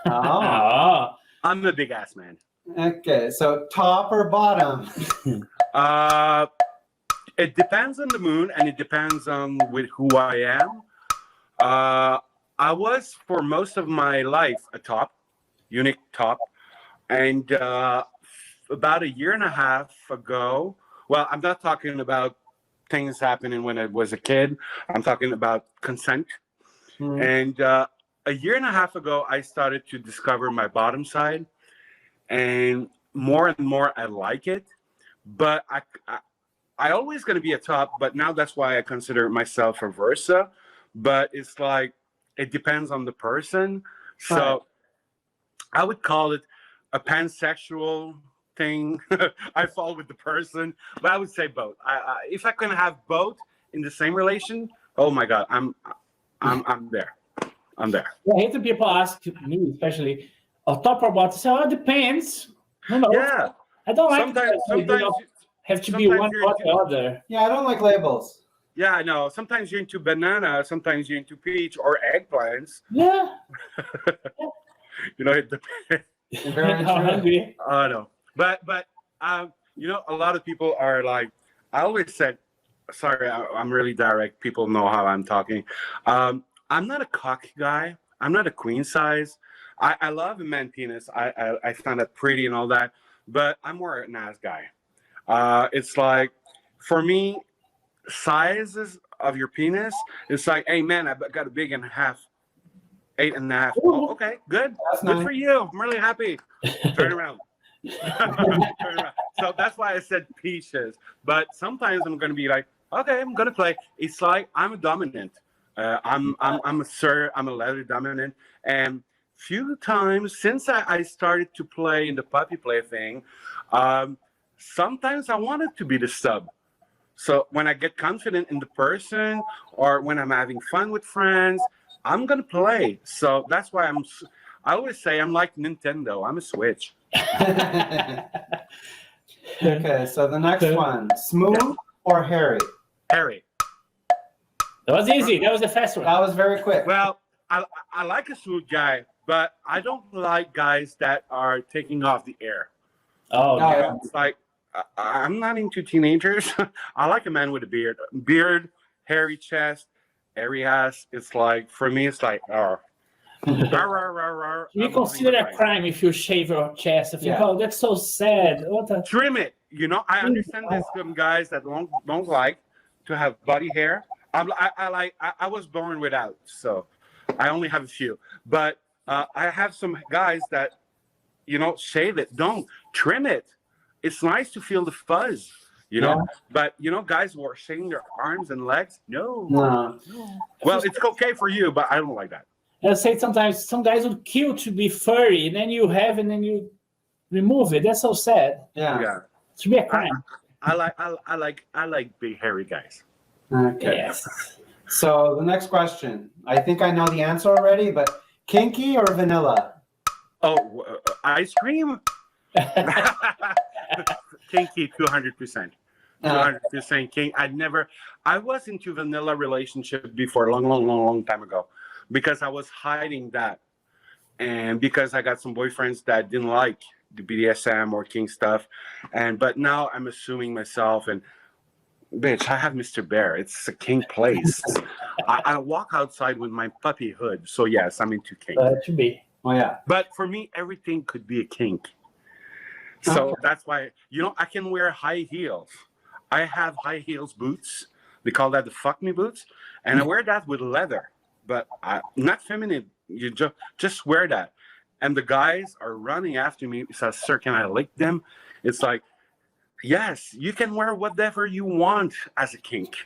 Oh. Oh, I'm a big ass man. Okay, so top or bottom? It depends on the mood, and it depends on with who I am. I was for most of my life a top, unique top, and about a year and a half ago. Well, I'm not talking about things happening when I was a kid. I'm talking about consent. And a year and a half ago, I started to discover my bottom side, and more I like it. But I always going to be a top, but now that's why I consider myself a Versa. But it's like, it depends on the person. So Right. I would call it a pansexual thing. I fall with the person, but I would say both. If I can have both in the same relation, oh my God, I'm there. I'm there. I hate when people ask me, especially, top or bottom. So it depends. No, Yeah. I don't like Sometimes have to be one or the other. Yeah, I don't like labels. Yeah, I know. Sometimes you're into banana, sometimes you're into peach or eggplants. Yeah. You know, it depends. Very I'm true. hungry. I know. But you know, a lot of people are like, I always said, sorry, I'm really direct. People know how I'm talking. I'm not a cock guy. I'm not a queen size. I love a man penis. I find it pretty and all that, but I'm more an ass guy. It's like, for me, sizes of your penis, it's like, hey man, I got a big and a half, 8.5. Oh, okay, good. That's Good nice. for you. I'm really happy. Turn around. Turn around. So that's why I said peaches. But sometimes I'm gonna be like, okay, I'm gonna play. It's like I'm a dominant. I'm a leather dominant. And few times since I started to play in the puppy play thing, sometimes I wanted to be the sub. So when I get confident in the person, or when I'm having fun with friends, I'm gonna play. So that's why I always say I'm like Nintendo. I'm a Switch. Okay, so the next one, smooth or hairy? Harry. That was easy. That was the fast one. That was very quick. Well, I like a smooth guy, but I don't like guys that are taking off the air. Oh, No, no. yeah. It's like, I'm not into teenagers. I like a man with a beard, hairy chest, hairy ass. It's like, for me, it's like, oh. You consider a crime if you shave your chest. If you Yeah. go, that's so sad. What a... Trim it. You know, I understand there's some guys that don't like to have body hair. I was born without, so I only have a few. But I have some guys that, you know, shave it. Don't trim it. It's nice to feel the fuzz, you know. Yeah. But you know, guys who are shaving their arms and legs, no. No. Well, it's okay for you, but I don't like that. I say sometimes some guys would kill to be furry, and then you have, and then you remove it. That's so sad. Yeah. Yeah, It should be a crime. I like big hairy guys. Okay. Yes. So the next question, I think I know the answer already, but kinky or vanilla? Oh, ice cream. Kinky, 200%. 200% king. I was into vanilla relationship before, long time ago, because I was hiding that, and because I got some boyfriends that didn't like the BDSM or king stuff, but now I'm assuming myself, and bitch, I have MISTR BEAR. It's a king place. I walk outside with my puppy hood, so yes, I'm into king. That should be. Oh yeah. But for me, everything could be a kink. So that's why, you know, I can wear high heels. I have high heels boots. They call that the fuck me boots. And I wear that with leather, but not feminine. You just wear that. And the guys are running after me. Says, sir, can I lick them? It's like, yes, you can wear whatever you want as a kink.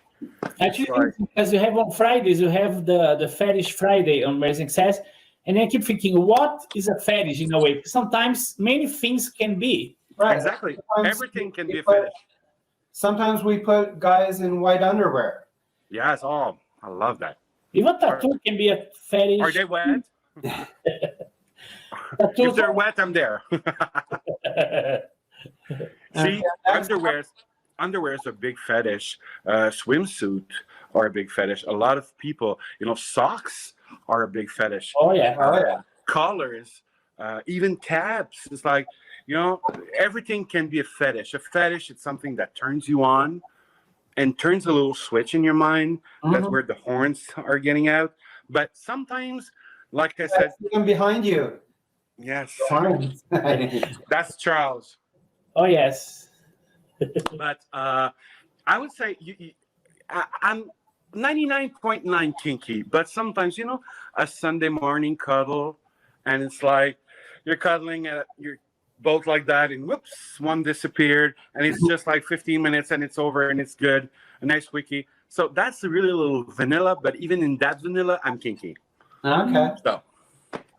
Actually, Right. because you have on Fridays, you have the fetish Friday on Amazing Says, and I keep thinking, what is a fetish in a way? Sometimes many things can be. Right. Exactly. Sometimes Everything can we be a put- fetish. Sometimes we put guys in white underwear. Yes, oh, I love that. Even tattoo can be a fetish. Are they wet? If they're wet, I'm there. See, underwear is a big fetish. Swimsuit are a big fetish. A lot of people, socks are a big fetish. Oh yeah. Collars, even caps. It's like, everything can be a fetish. A fetish is something that turns you on and turns a little switch in your mind. That's where the horns are getting out. But sometimes, like I said, even behind you. Yes, Horns. that's Charles. Oh yes. But I would say I'm 99.9 kinky, but sometimes, a Sunday morning cuddle, and it's like you're cuddling, you're both like that, and whoops, one disappeared, and it's just like 15 minutes, and it's over, and it's good, a nice wiki. So that's a really little vanilla, but even in that vanilla, I'm kinky. Okay. So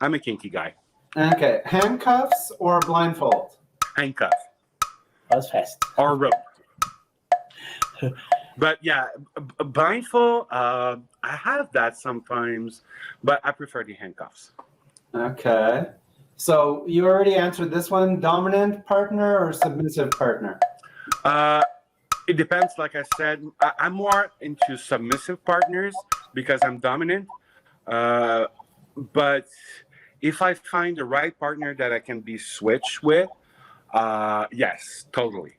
I'm a kinky guy. Okay. Handcuffs or blindfold? Handcuff. That was fast. Or rope. But yeah, blindfold, I have that sometimes, but I prefer the handcuffs. Okay. So you already answered this one. Dominant partner or submissive partner? It depends. Like I said, I'm more into submissive partners because I'm dominant. But if I find the right partner that I can be switched with, yes, totally.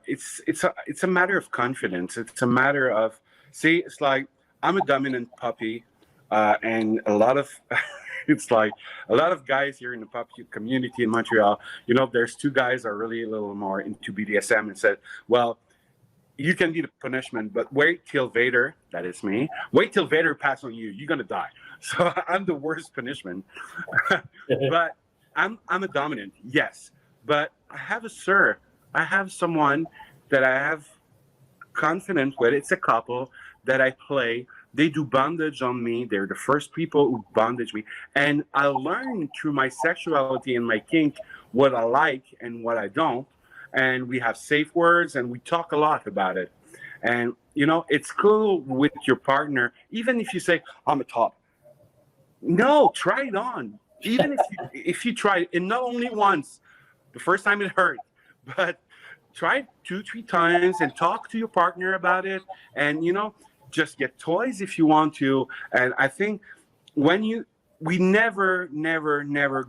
It's a matter of confidence. It's a matter of, it's like I'm a dominant puppy, and a lot of it's like a lot of guys here in the puppy community in Montreal. There's two guys are really a little more into BDSM and said, well, you can be the punishment, but wait till Vader, that is me, wait till Vader pass on you, you're gonna die. So I'm the worst punishment. But I'm a dominant, yes. But I have someone that I have confidence with. It's a couple that I play. They do bondage on me. They're the first people who bondage me. And I learn through my sexuality and my kink what I like and what I don't. And we have safe words and we talk a lot about it. And, it's cool with your partner, even if you say, I'm a top. No, try it on. Even if you try it, and not only once, the first time it hurt, but try it 2-3 times and talk to your partner about it. And, just get toys if you want to. And I think we never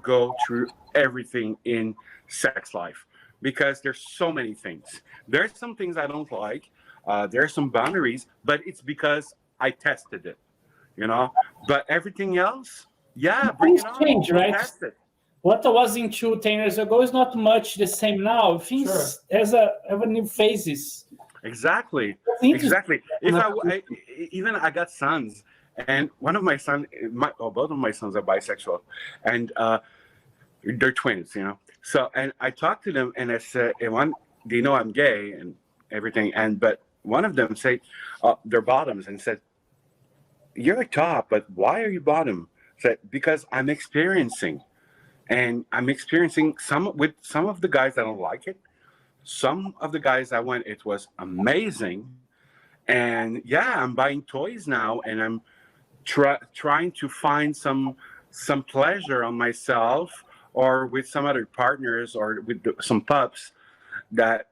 go through everything in sex life because there's so many things. There's some things I don't like. There's some boundaries, but it's because I tested it, But everything else, yeah, bring it on. Change, right? Test it. What I was into 10 years ago is not much the same now. Things have new phases. Exactly. If I got sons, and one of my sons, both of my sons are bisexual, and they're twins, So, and I talked to them, and I said, they know I'm gay and everything, but one of them said they're bottoms, and said, "You're a top, but why are you bottom?" I said, because I'm experiencing. And I'm experiencing with some of the guys I don't like it. Some of the guys I went, it was amazing. And yeah, I'm buying toys now, and I'm trying to find some pleasure on myself or with some other partners or with some pups that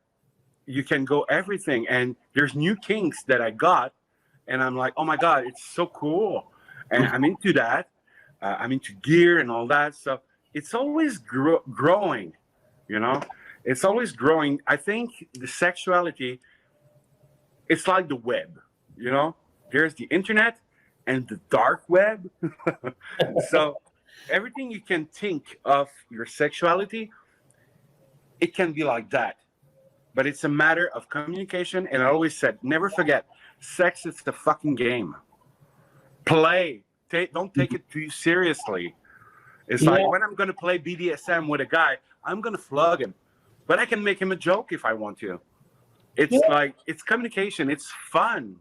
you can go everything. And there's new kinks that I got, and I'm like, oh my God, it's so cool. And I'm into that. I'm into gear and all that. So it's always growing, It's always growing. I think the sexuality, it's like the web, There's the internet and the dark web. So everything you can think of your sexuality, it can be like that. But it's a matter of communication. And I always said, never forget, sex is the fucking game. Play. Don't take it too seriously. It's like when I'm going to play BDSM with a guy, I'm going to flog him. But I can make him a joke if I want to. It's like, it's communication. It's fun.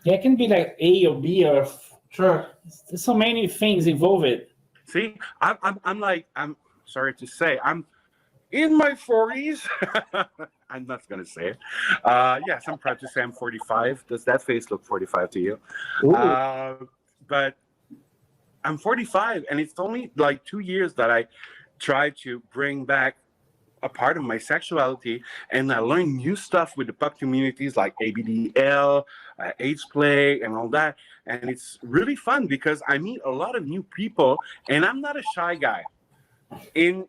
Yeah, it can be like A or B or... Sure. There's so many things involved. See, I'm sorry to say, I'm in my 40s. I'm not going to say it. Yes, I'm proud to say I'm 45. Does that face look 45 to you? But I'm 45, and it's only like 2 years that I try to bring back a part of my sexuality, and I learn new stuff with the pup communities like ABDL, AIDS play, and all that. And it's really fun because I meet a lot of new people, and I'm not a shy guy.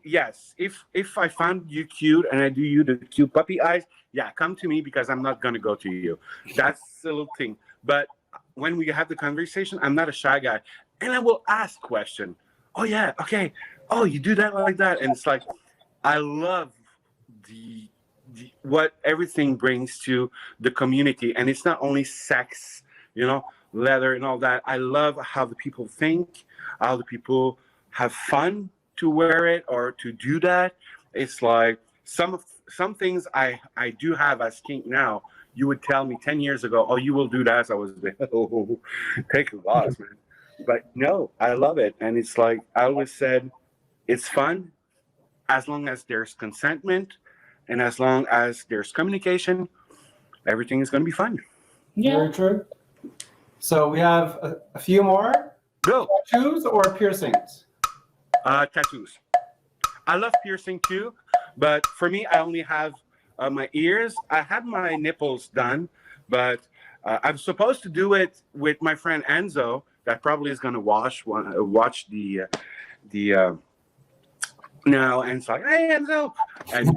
Yes, if I found you cute and I do you the cute puppy eyes, yeah, come to me because I'm not gonna go to you. That's the little thing. But when we have the conversation, I'm not a shy guy, and I will ask question. Oh yeah, okay. Oh, you do that like that, and it's like I love the what everything brings to the community, and it's not only sex, leather and all that. I love how the people think, how the people have fun to wear it or to do that. It's like some things I do have as kink now. You would tell me 10 years ago, oh, you will do that. I was like, oh, take a loss, man. But no, I love it, and it's like I always said, it's fun as long as there's consentment and as long as there's communication. Everything is going to be fun. Yeah. Very true. So we have a few more. Go. Tattoos or piercings? Tattoos. I love piercing too, but for me, I only have my ears. I had my nipples done, but I'm supposed to do it with my friend Enzo. That probably is going to watch the now, and it's like, hey Enzo, and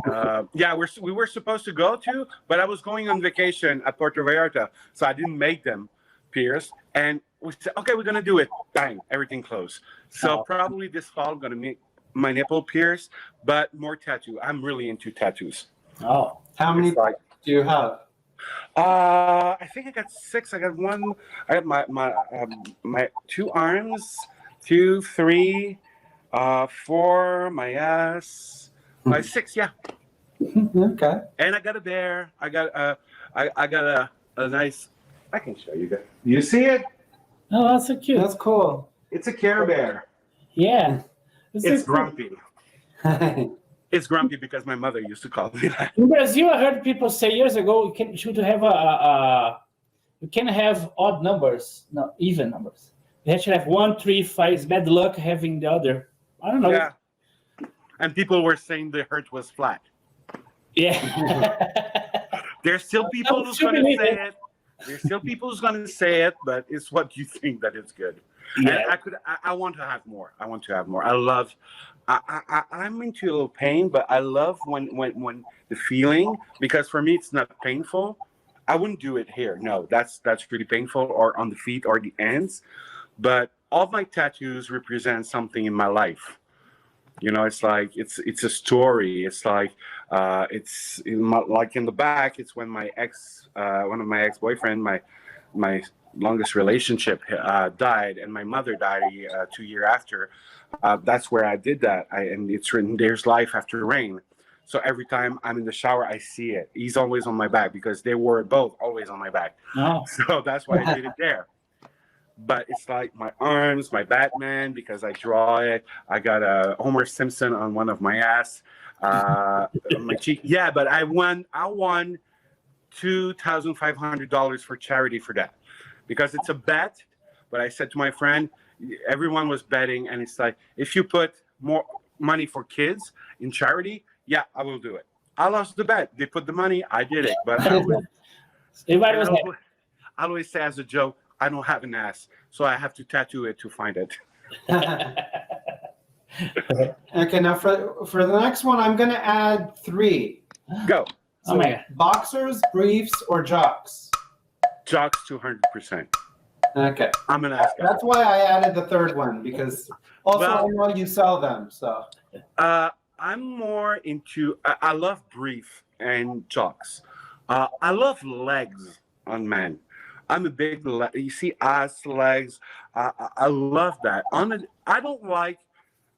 yeah, we were supposed to go to, but I was going on vacation at Puerto Vallarta, so I didn't make them pierce. And we said, okay, we're gonna do it. Bang, everything closed. So probably this fall I'm gonna make my nipple pierce, but more tattoo. I'm really into tattoos. Oh, how many do you have? I think I got 6. I got one. I got my 2 arms, 2, 3. 4, my ass, my 6, yeah. Okay. And I got a bear. I got a nice. I can show you guys. You see it? Oh, that's so cute. That's cool. It's a Care Bear. Yeah. It's grumpy. It's grumpy because my mother used to call me that. In Brazil, I heard people say years ago, you should have you can have odd numbers, no, even numbers. You have to have 1, 3, 5. It's bad luck having the other. I don't know. Yeah. And people were saying the hurt was flat. Yeah. There's still people who's going to say it. There's still people who's going to say it, but it's what you think that it's good. Yeah. And I want to have more. I want to have more. I love. I'm into a little pain, but I love when the feeling, because for me it's not painful. I wouldn't do it here. No, that's really painful, or on the feet or the ends. But all my tattoos represent something in my life. It's like it's a story. It's like it's like in the back. It's when my one of my ex-boyfriend, my longest relationship, died, and my mother died 2 years after. That's where I did that. And it's written, "There's life after rain." So every time I'm in the shower, I see it. He's always on my back because they were both always on my back. Oh. So that's why I did it there. But it's like my arms, my Batman, because I draw it. I got a Homer Simpson on one of my ass, my cheek. Yeah, but I won $2,500 for charity for that, because it's a bet. But I said to my friend, everyone was betting, and it's like, if you put more money for kids in charity, yeah, I will do it. I lost the bet. They put the money, I did it. But I always say as a joke, I don't have an ass, so I have to tattoo it to find it. Okay, now for the next one, I'm going to add 3. Go. So, oh my God. Boxers, briefs, or jocks? Jocks, 200%. Okay. I'm going to ask. That's why I added the 3rd one, because also I know you sell them. So. I'm more into. I love brief and jocks. I love legs on men. I'm a big, you see ass, legs. I love that. I don't like,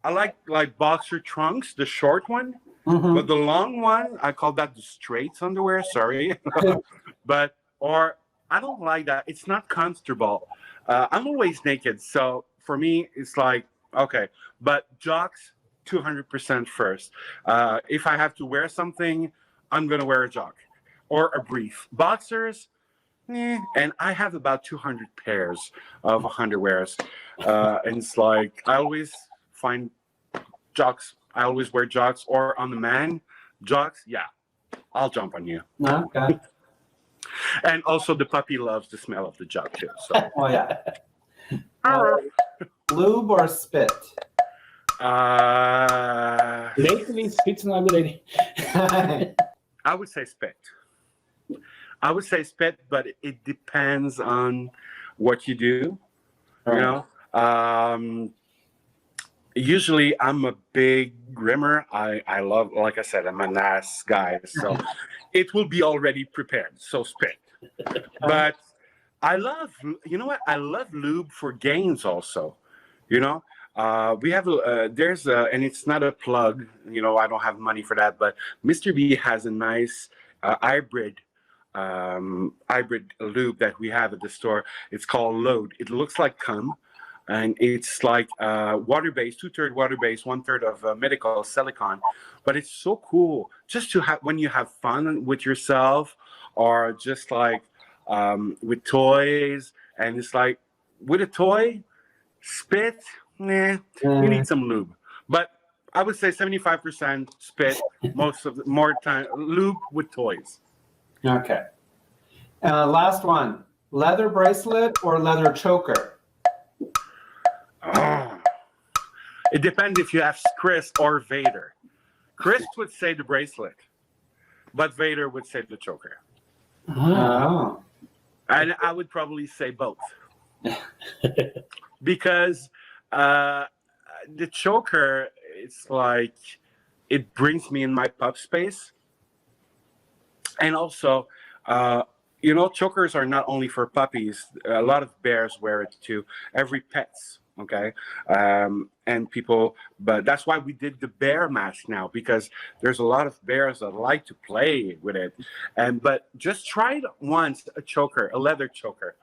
I like boxer trunks, the short one, but the long one, I call that the straights underwear, sorry. Or I don't like that. It's not comfortable. I'm always naked. So for me, it's like, okay, but jocks, 200% first. If I have to wear something, I'm going to wear a jock or a brief. Boxers, And I have about 200 pairs of underwears. And it's like, I always find jocks. I always wear jocks, or on the man, jocks. Yeah, I'll jump on you. Okay. And also the puppy loves the smell of the jock too. So. Oh yeah. Lube or spit? Lately, spit's not a good idea. I would say spit. I would say spit, but it depends on what you do. You know, usually I'm a big groomer. I love, like I said, I'm a nice guy, so it will be already prepared. So spit. But I love, you know what? I love lube for games also. You know, we have there's and it's not a plug. You know, I don't have money for that, but Mr. B has a nice hybrid lube that we have at the store. It's called Load. It looks like cum, and it's like water-based, 2/3 water-based, 1/3 of medical silicone. But it's so cool just to have when you have fun with yourself, or just like with toys. And it's like with a toy, spit, you need some lube. But I would say 75% spit, more time lube with toys. Okay. Last one. Leather bracelet or leather choker? It depends if you have Chris or Vader. Chris would say the bracelet, but Vader would say the choker. Oh. And I would probably say both. Because the choker, it's like, it brings me in my pup space. And also, you know, chokers are not only for puppies. A lot of bears wear it too. Every pets, okay? And people, but that's why we did the bear mask now, because there's a lot of bears that like to play with it. But just try it once, a choker, a leather choker.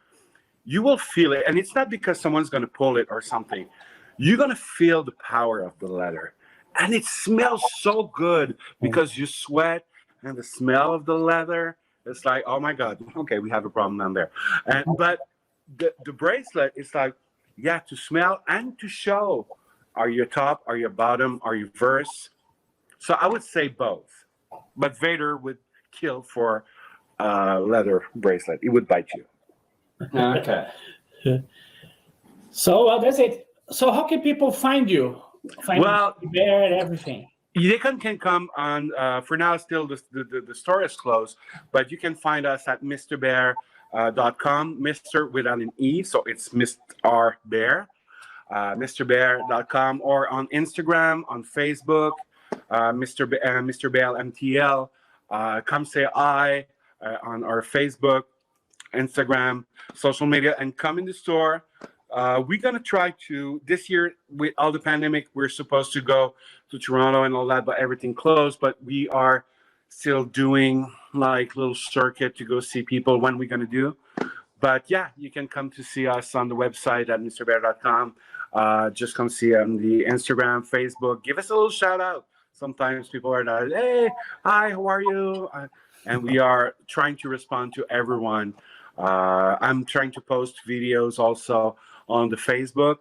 You will feel it. And it's not because someone's going to pull it or something. You're going to feel the power of the leather. And it smells so good because you sweat. And the smell of the leather, it's like, oh my God, okay, we have a problem down there. But the bracelet is like, yeah, to smell and to show. Are you top? Are you bottom? Are you verse? So I would say both. But Vader would kill for leather bracelet. It would bite you. Okay. So that's it. So how can people find you? Find the bear and everything. They can come on, for now still the store is closed, but you can find us at MISTRBEAR.com, Mr. without an E, so it's MISTR BEAR, MISTRBEAR.com, or on Instagram, on Facebook, Mr. Bear MTL, come say hi on our Facebook, Instagram, social media, and come in the store. We're going to try to, this year, with all the pandemic, we're supposed to go to Toronto and all that, but everything closed. But we are still doing like little circuit to go see people when we're going to do. But yeah, you can come to see us on the website at MrBear.com. Just come see on the Instagram, Facebook. Give us a little shout out. Sometimes people are like, hey, hi, how are you? And we are trying to respond to everyone. I'm trying to post videos also on the Facebook,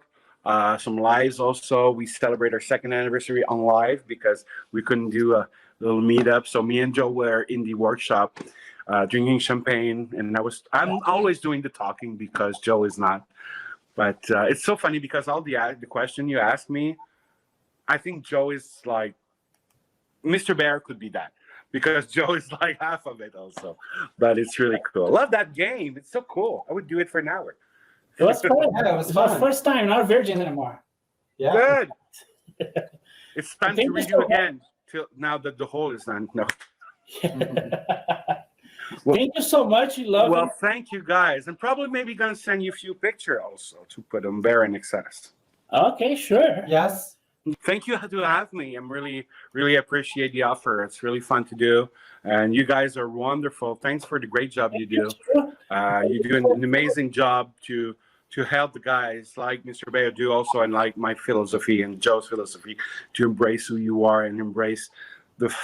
some lives also. We celebrate our 2nd anniversary on live because we couldn't do a little meetup. So me and Joe were in the workshop drinking champagne, and I'm always doing the talking because Joe is not. But it's so funny because all the question you asked me, I think Joe is like, Mr. Bear could be that. Because Joe is like half of it also. But it's really cool. Love that game. It's so cool. I would do it for an hour. It was fun. Yeah, it was my fun. first time, not a virgin anymore. Yeah. Good. It's time to redo again till now that the hole is done. No. Thank you so much. You love it. Thank you guys. I'm probably maybe gonna send you a few pictures also to put them there in excess. Okay, sure. Yes. Thank you to have me. I'm really appreciate the offer. It's really fun to do. And you guys are wonderful. Thanks for the great job you do. You do an amazing job to help the guys like Mr. Bear do also, and like my philosophy and Joe's philosophy, to embrace who you are and embrace the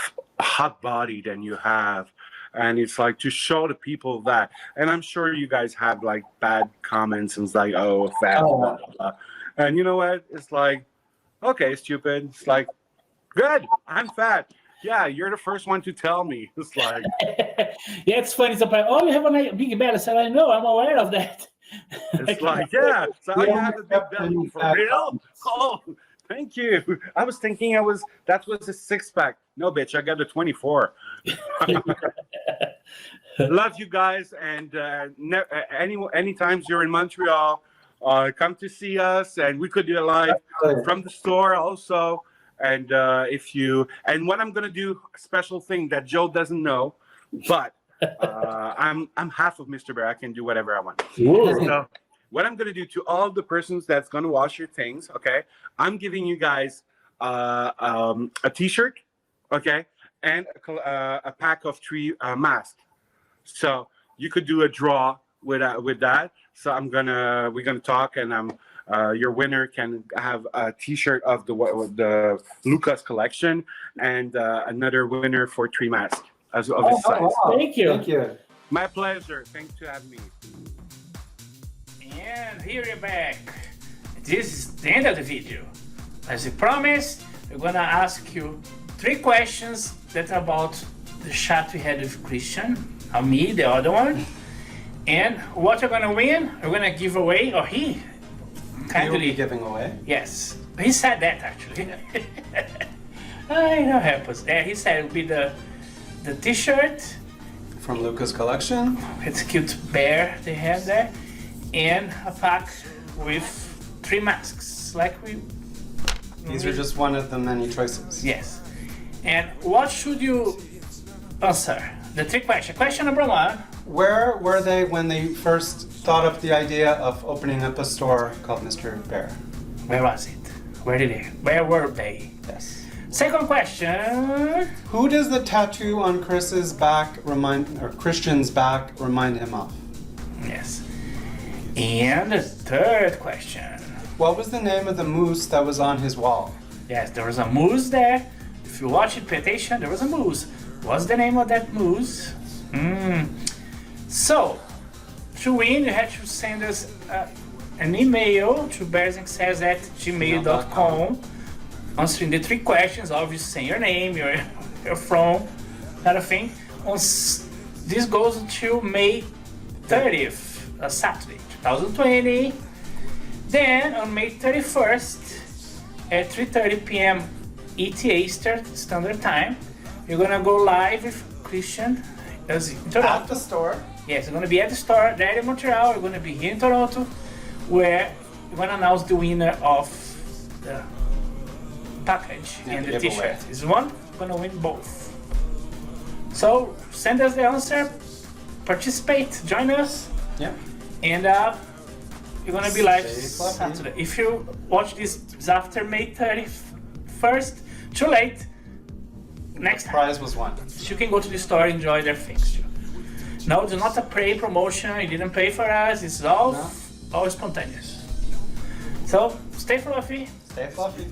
hot body that you have. and it's like to show the people that. And I'm sure you guys have like bad comments and it's like, oh, fat, blah, blah, blah. And you know what? It's like, okay, stupid. It's like, good, I'm fat. Yeah, you're the first one to tell me. It's like, yeah, it's funny. Sometimes, oh, you have a big belly. I said, I know, I'm aware of that. it's like, yeah. So you have a big belly for real? Oh, thank you. I was thinking that was a 6-pack. No, bitch, I got a 24. Love you guys, and anytime you're in Montreal, come to see us, and we could do a live from the store also. And what I'm gonna do, a special thing that Joe doesn't know, but I'm half of MISTR BEAR. I can do whatever I want. So what I'm gonna do to all the persons that's gonna wash your things, okay? I'm giving you guys a T-shirt, okay, and a pack of 3 masks. So you could do a draw with that. So we're gonna talk, and your winner can have a T-shirt of the Lucas collection, and another winner for 3 masks of his size. Wow. Thank you. Thank you. My pleasure. Thanks to have me. And here we're back. This is the end of the video. As we promised, we're gonna ask you 3 questions that are about the chat we had with Christian, me, the other one. And what you're gonna win, we're gonna give away, or he You'll be giving away? Yes, he said that actually. I know happens. Yeah, he said it would be the T-shirt From Lucas collection? with a cute bear they have there, and a pack with 3 masks, like we. These are just one of the many choices. Yes. And what should you answer? The 3 questions. Question number 1. Where were they when they first thought of the idea of opening up a store called MISTR BEAR? Where was it? Where were they? Yes. Second question. Who does the tattoo on Christian's back remind him of? Yes. And the third question. What was the name of the moose that was on his wall? Yes, there was a moose there. If you watch it, pay attention, there was a moose. What's the name of that moose? So, to win, you have to send us an email to bearsinsays@gmail.com, answering the 3 questions, obviously saying your name, where you're from, kind of thing. This goes until May 30th, Saturday, 2020. Then, on May 31st, at 3:30 p.m. ETA Standard Time, you're gonna go live with Christian as in Toronto. At the store? Yes, we're gonna be at the store there in Montreal. We're gonna be here in Toronto, where we're gonna announce the winner of the package and the giveaway. T-shirt. Is one gonna win both? So send us the answer, participate, join us, Yeah. and you're gonna be live Stay fluffy. Saturday. If you watch this after May 31st, too late. Next time. Prize was won. You can go to the store and enjoy their things too. No, it's not a paid promotion. You didn't pay for us. It's all spontaneous. So stay fluffy. Stay fluffy.